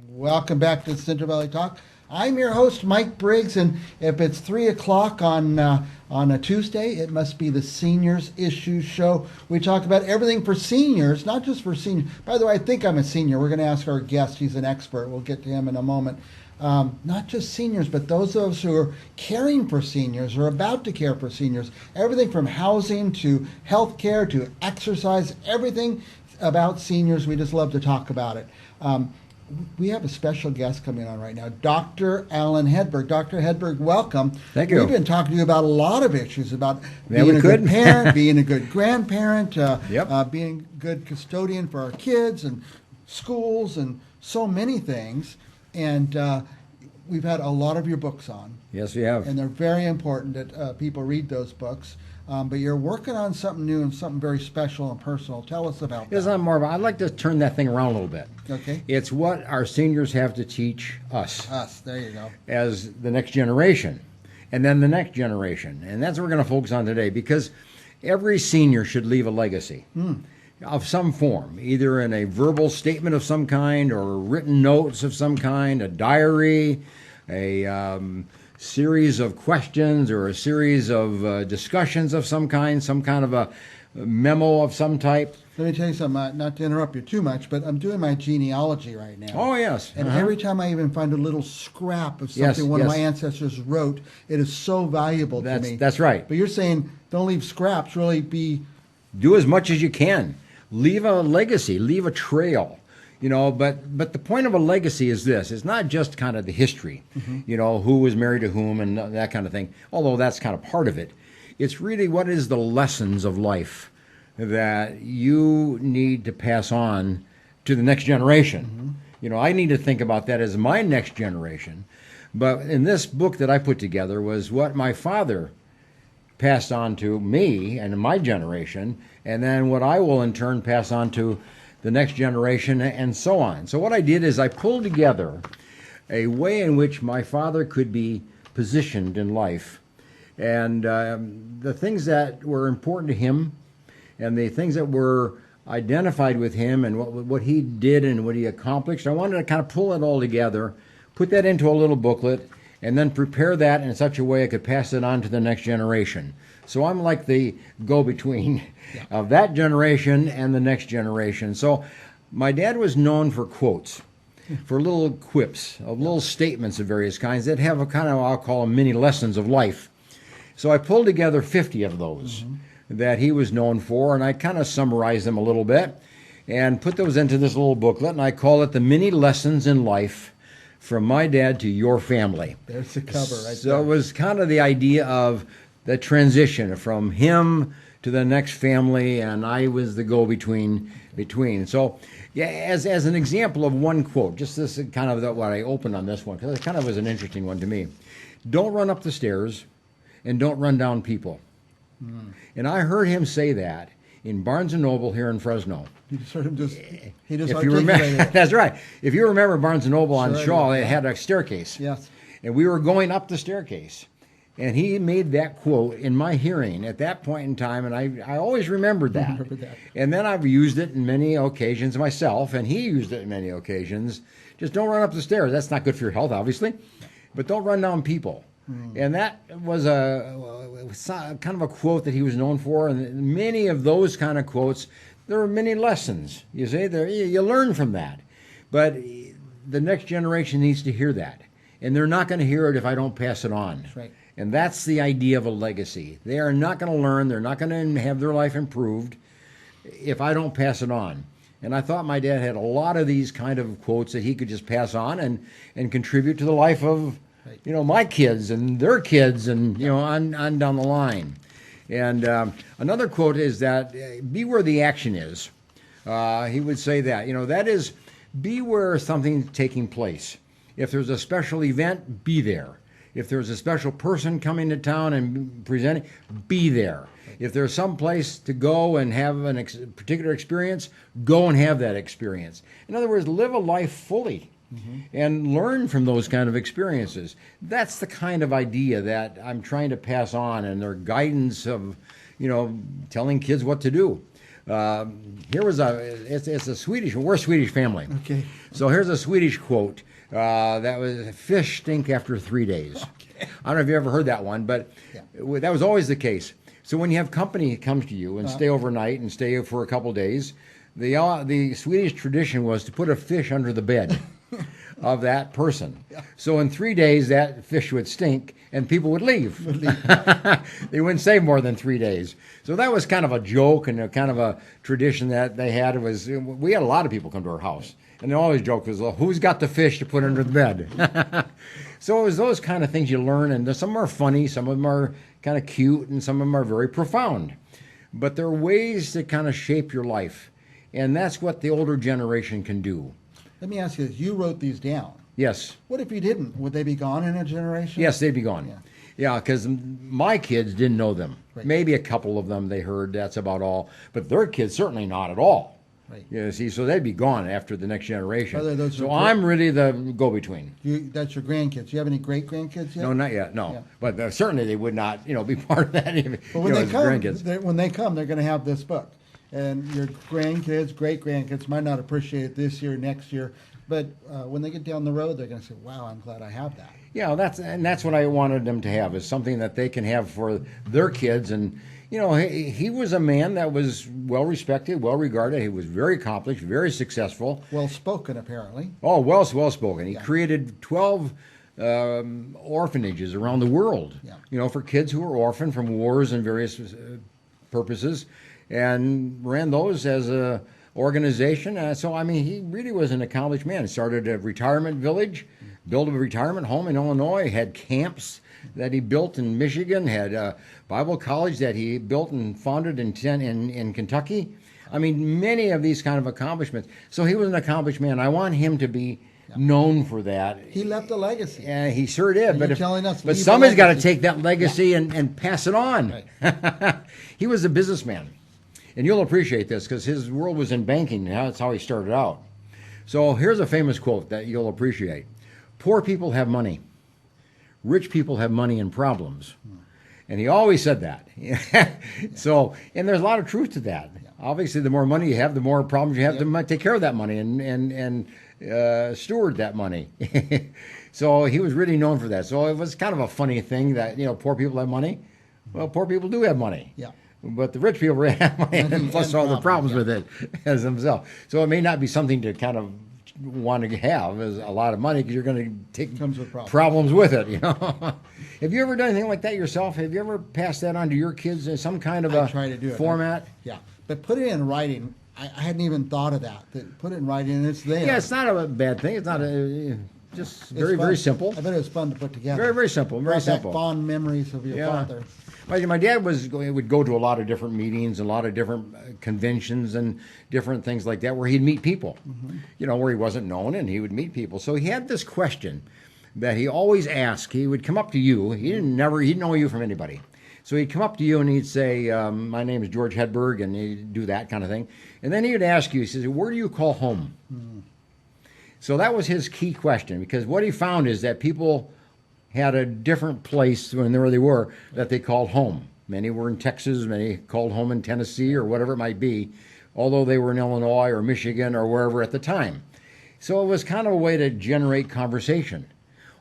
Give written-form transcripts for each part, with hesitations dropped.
Welcome back to Central Valley Talk. I'm your host, Mike Briggs, and if it's 3 o'clock on a Tuesday, it must be the Seniors Issues Show. We talk about everything for seniors, not just for seniors. By the way, I think I'm a senior. We're going to ask our guest. He's an expert. We'll get to him in a moment. Not just seniors, but those of us who are caring for seniors or about to care for seniors. Everything from housing to health care to exercise, everything about seniors. We just love to talk about it. We have a special guest coming on right now, Dr. Allan Hedberg. Dr. Hedberg, welcome. Thank you. We've been talking to you about a lot of issues, about being a good parent, being a good grandparent, being a good custodian for our kids and schools and so many things. And we've had a lot of your books on. Yes, we have. And they're very important that people read those books. But you're working on something new and something very special and personal. Tell us about that. I'd like to turn that thing around a little bit. Okay. It's what our seniors have to teach us. There you go. As the next generation. And then the next generation. And that's what we're going to focus on today, because every senior should leave a legacy of some form, either in a verbal statement of some kind or written notes of some kind, a diary, a series of questions or a series of discussions of some kind of a memo of some type. Let me tell you something, not to interrupt you too much, but I'm doing my genealogy right now. Oh, yes. And every time I even find a little scrap of something one of my ancestors wrote, it is so valuable to me. That's right. But you're saying don't leave scraps, really do as much as you can. Leave a legacy, leave a trail. But the point of a legacy is this. It's not just kind of the history, who was married to whom and that kind of thing, although that's kind of part of it. It's really what is the lessons of life that you need to pass on to the next generation. I need to think about that as my next generation. But in this book that I put together was what my father passed on to me and my generation, and then what I will in turn pass on to the next generation, and so on. So what I did is I pulled together a way in which my father could be positioned in life, and the things that were important to him, and the things that were identified with him, and what he did and what he accomplished. I wanted to kind of pull it all together, put that into a little booklet, and then prepare that in such a way I could pass it on to the next generation. So I'm like the go-between of that generation and the next generation. So my dad was known for quotes, for little quips, of little statements of various kinds that have a kind of, I'll call them mini lessons of life. So I pulled together 50 of those that he was known for, and I kind of summarized them a little bit and put those into this little booklet, and I call it the Mini Lessons in Life from My Dad to Your Family. There's the cover right there. So it was kind of the idea of the transition from him to the next family, and I was the go-between. So, yeah, as an example of one quote, just this kind of what I opened on this one, because it kind of was an interesting one to me. Don't run up the stairs, and don't run down people. And I heard him say that in Barnes & Noble here in Fresno. You just heard him he just if you remember, that's right. If you remember Barnes & Noble on Shaw, it had a staircase. Yes. And we were going up the staircase. And he made that quote in my hearing at that point in time, and I always remembered that. And then I've used it in many occasions myself, and he used it in many occasions. Just don't run up the stairs. That's not good for your health, obviously. But don't run down people. And that was kind of a quote that he was known for. And many of those kind of quotes, there are many lessons. You see, you learn from that. But the next generation needs to hear that. And they're not going to hear it if I don't pass it on. That's right. And that's the idea of a legacy. They are not going to learn, they're not going to have their life improved if I don't pass it on. And I thought my dad had a lot of these kind of quotes that he could just pass on and contribute to the life of, my kids and their kids and, on down the line. And another quote is that, be where the action is. He would say that, that is, be where something's taking place. If there's a special event, be there. If there's a special person coming to town and presenting, be there. If there's some place to go and have a particular experience, go and have that experience. In other words, live a life fully and learn from those kind of experiences. That's the kind of idea that I'm trying to pass on, and their guidance of, telling kids what to do. Here was it's a Swedish, we're a Swedish family. Okay. So here's a Swedish quote that was, fish stink after 3 days. Okay. I don't know if you ever heard that one, but that was always the case. So when you have company comes to you and stay overnight and stay for a couple days, the Swedish tradition was to put a fish under the bed of that person. Yeah. So in 3 days, that fish would stink and people would leave. They wouldn't stay more than 3 days. So that was kind of a joke and a kind of a tradition that they had. We had a lot of people come to our house. And the always joke was, well, who's got the fish to put under the bed? So it was those kind of things you learn. And some are funny, some of them are kind of cute, and some of them are very profound. But there are ways to kind of shape your life. And that's what the older generation can do. Let me ask you this. You wrote these down. Yes. What if you didn't? Would they be gone in a generation? Yes, they'd be gone. Yeah, because my kids didn't know them. Right. Maybe a couple of them they heard, that's about all. But their kids, certainly not at all. Right. You see, so they'd be gone after the next generation. So are I'm really the go-between. That's your grandkids. Do you have any great-grandkids yet? No, not yet, no. Yeah. But certainly they would not, be part of that. But when they as come, grandkids. when they come, they're going to have this book. And your grandkids, great-grandkids might not appreciate it this year, next year. But when they get down the road, they're going to say, wow, I'm glad I have that. Yeah, that's what I wanted them to have, is something that they can have for their kids. And, he was a man that was well-respected, well-regarded. He was very accomplished, very successful. Well-spoken, apparently. Oh, well-spoken. He created 12 orphanages around the world, for kids who were orphaned from wars and various purposes, and ran those as a organization. So, he really was an accomplished man. He started a retirement village, built a retirement home in Illinois, had camps that he built in Michigan, had a Bible college that he built and founded in Kentucky. Many of these kind of accomplishments. So he was an accomplished man. I want him to be known for that. He left a legacy. Yeah, he sure did. But telling us, but somebody's got to take that legacy and pass it on. Right. He was a businessman. And you'll appreciate this because his world was in banking. That's how he started out. So here's a famous quote that you'll appreciate. Poor people have money. Rich people have money and problems. And he always said that. So, and there's a lot of truth to that. Obviously, the more money you have, the more problems you have to take care of that money and steward that money. So he was really known for that. So it was kind of a funny thing that, poor people have money. Well, poor people do have money. Yeah. But the rich people have money and plus all the problems with it as themselves. So it may not be something to kind of want to have as a lot of money because you're going to take problems with it. Have you ever done anything like that yourself? Have you ever passed that on to your kids in some kind of try to do format? Yeah, but put it in writing. I hadn't even thought of that. Put it in writing and it's there. Yeah, it's not a bad thing. It's not just very simple. I bet it was fun to put together. Very, very simple. Very simple. Back fond memories of your father. My dad would go to a lot of different meetings, a lot of different conventions and different things like that where he'd meet people, where he wasn't known and he would meet people. So he had this question that he always asked. He would come up to you. He didn't know you from anybody. So he'd come up to you and he'd say, my name is George Hedberg, and he'd do that kind of thing. And then he would ask you, he says, where do you call home? So that was his key question, because what he found is that people had a different place when where they were that they called home. Many were in Texas, many called home in Tennessee or whatever it might be, although they were in Illinois or Michigan or wherever at the time. So it was kind of a way to generate conversation.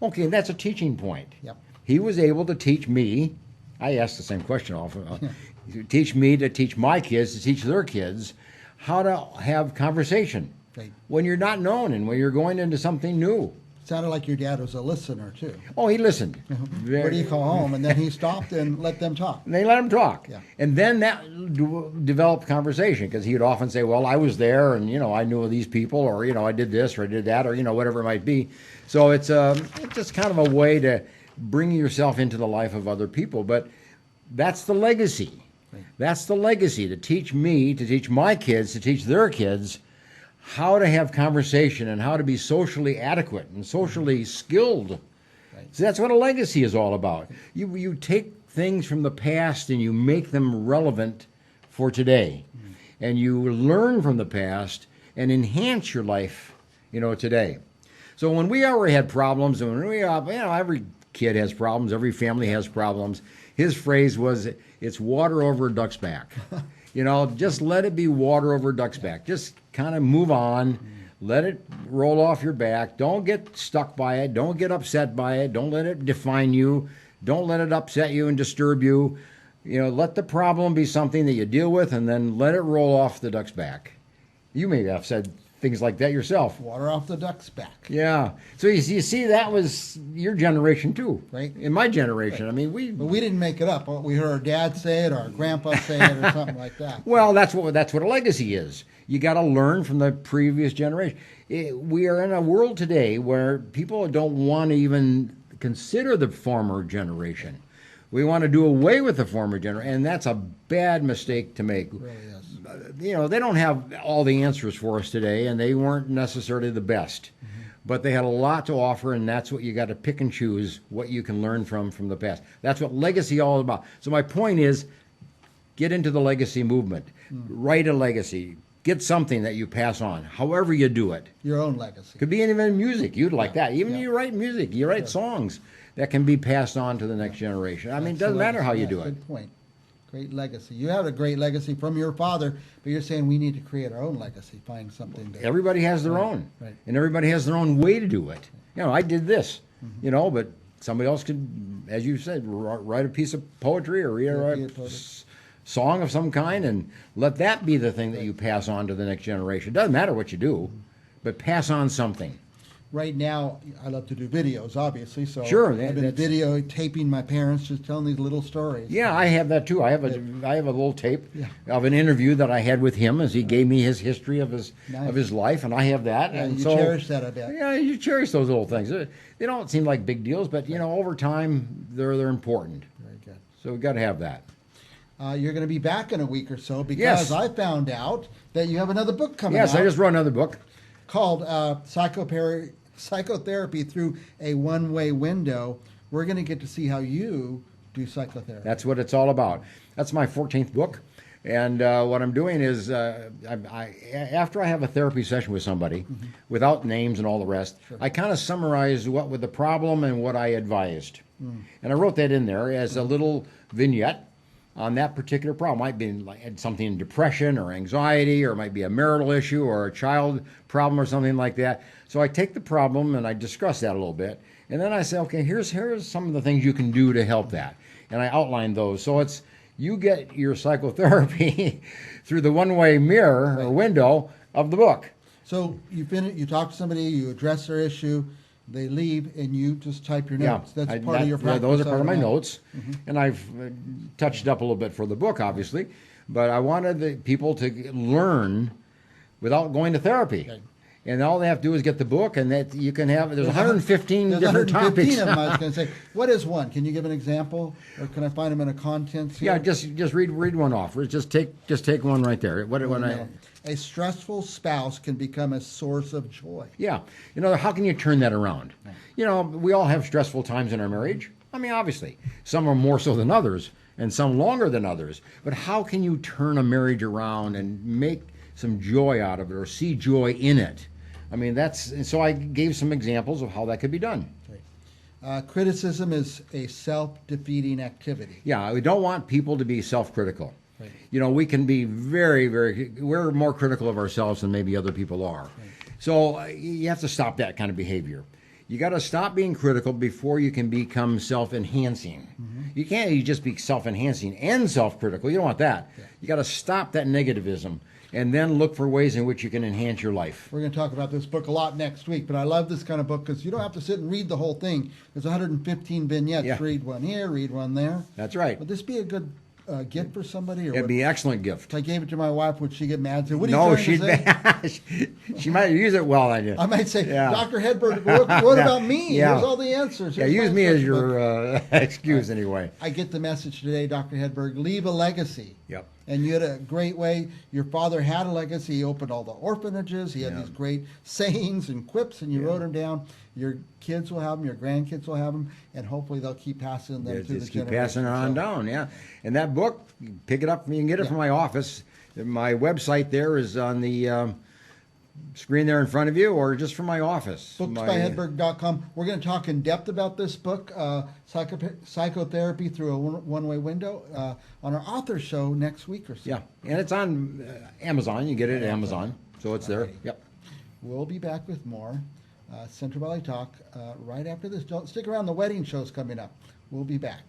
Okay, that's a teaching point. Yep. He was able to teach me, I asked the same question often, teach me to teach my kids, to teach their kids, how to have conversation when you're not known and when you're going into something new. Sounded like your dad was a listener, too. Oh, he listened. Where do you call home? And then he stopped and let them talk. And they let him talk. Yeah. And then that developed conversation, because he would often say, well, I was there, and, I knew these people, or, I did this, or I did that, or, whatever it might be. So it's just kind of a way to bring yourself into the life of other people. But that's the legacy. Right. That's the legacy, to teach me, to teach my kids, to teach their kids how to have conversation and how to be socially adequate and socially skilled. Right. So that's what a legacy is all about. You take things from the past and you make them relevant for today. And you learn from the past and enhance your life, today. So when we already had problems, and when we, every kid has problems, every family has problems, his phrase was, it's water over a duck's back. You know, just let it be water over a duck's back. Just kind of move on. Let it roll off your back. Don't get stuck by it. Don't get upset by it. Don't let it define you. Don't let it upset you and disturb you. You know, let the problem be something that you deal with, and then let it roll off the duck's back. You may have said things like that yourself. Water off the duck's back. Yeah. So you see, that was your generation too, right? In my generation, I mean, but we didn't make it up. We heard our dad say it, or our grandpa say it, or something like that. Well, that's what a legacy is. You got to learn from the previous generation. We are in a world today where people don't want to even consider the former generation. We want to do away with the former generation, and that's a bad mistake to make. It really is. You know, they don't have all the answers for us today, and they weren't necessarily the best. But they had a lot to offer, and that's what you got to pick and choose what you can learn from the past. That's what legacy all about. So my point is, get into the legacy movement. Write a legacy. Get something that you pass on, however you do it. Your own legacy. Could be even music. You'd like that. Even you write music. You write songs that can be passed on to the next generation. I mean, it doesn't matter how you do it. Good point. Great legacy. You have a great legacy from your father, but you're saying we need to create our own legacy, find something. Everybody has their own. Right. And everybody has their own way to do it. You know, I did this, you know, but somebody else could, as you said, write a piece of poetry or write a song of some kind, and let that be the thing that you pass on to the next generation. It doesn't matter what you do, but pass on something. Right now, I love to do videos, obviously. So sure, I've been videotaping my parents, just telling these little stories. Yeah, I have that too. I have a little tape of an interview that I had with him as he gave me his history of his life, and I have that. Yeah, and you so, cherish that, I bet. Yeah, you cherish those little things. They don't seem like big deals, but you know, over time, they're important. Very good. So we've got to have that. You're going to be back in a week or so because I found out that you have another book coming out. Yes, I just wrote another book called Psychotherapy Through a One-Way Window. We're going to get to see how you do psychotherapy. That's what it's all about. That's my 14th book. And what I'm doing is, after I have a therapy session with somebody, without names and all the rest, I kind of summarize what was the problem and what I advised. And I wrote that in there as a little vignette on that particular problem. Might be like something in depression or anxiety, or it might be a marital issue or a child problem or something like that. So I take the problem and I discuss that a little bit, and then I say, okay, here's some of the things you can do to help that, and I outline those. So it's you get your psychotherapy through the one-way mirror or window of the book. So you talk to somebody, you address their issue, they leave, and you just type your notes. That's part of your practice. Those are part of my notes, and I've touched up a little bit for the book, obviously, but I wanted the people to learn without going to therapy. Okay. And all they have to do is get the book, and that you can have. There's 115 different topics. Of them, I was going to say, what is one? Can you give an example, or can I find them in a contents? Here? Yeah, just read one off. Just take one right there. A stressful spouse can become a source of joy. Yeah, you know, how can you turn that around? You know, we all have stressful times in our marriage. I mean, obviously, some are more so than others, and some longer than others. But how can you turn a marriage around and make some joy out of it, or see joy in it? I mean, so I gave some examples of how that could be done. Right. Criticism is a self-defeating activity. Yeah, we don't want people to be self-critical. Right. You know, we can be we're more critical of ourselves than maybe other people are. Right. So you have to stop that kind of behavior. You got to stop being critical before you can become self-enhancing. You can't just be self-enhancing and self-critical. You don't want that. Yeah. You got to stop that negativism, and then look for ways in which you can enhance your life. We're going to talk about this book a lot next week, but I love this kind of book because you don't have to sit and read the whole thing. There's 115 vignettes. Yeah. Read one here, read one there. That's right. Would this be a good gift for somebody? Or it'd be an excellent gift. If I gave it to my wife, would she get mad? Say, what are no, you trying to say? She might use it well. I might say, Dr. Hedberg, what about me? Yeah. Here's all the answers. Here's use me as your excuse anyway. I get the message today, Dr. Hedberg, leave a legacy. Yep. And you had a great way. Your father had a legacy. He opened all the orphanages. He had these great sayings and quips, and you wrote them down. Your kids will have them. Your grandkids will have them, and hopefully they'll keep passing them through the keep passing it on down. Yeah. And that book, pick it up. You can get it from my office. My website there is on the screen there in front of you, or just from my office. Booksbyhedberg.com. We're going to talk in depth about this book, Psychotherapy Through a One-Way Window, on our author show next week or so. Yeah, and it's on Amazon. You get it at Amazon, so it's there. Alrighty. Yep. We'll be back with more Central Valley Talk right after this. Don't stick around. The wedding show's coming up. We'll be back.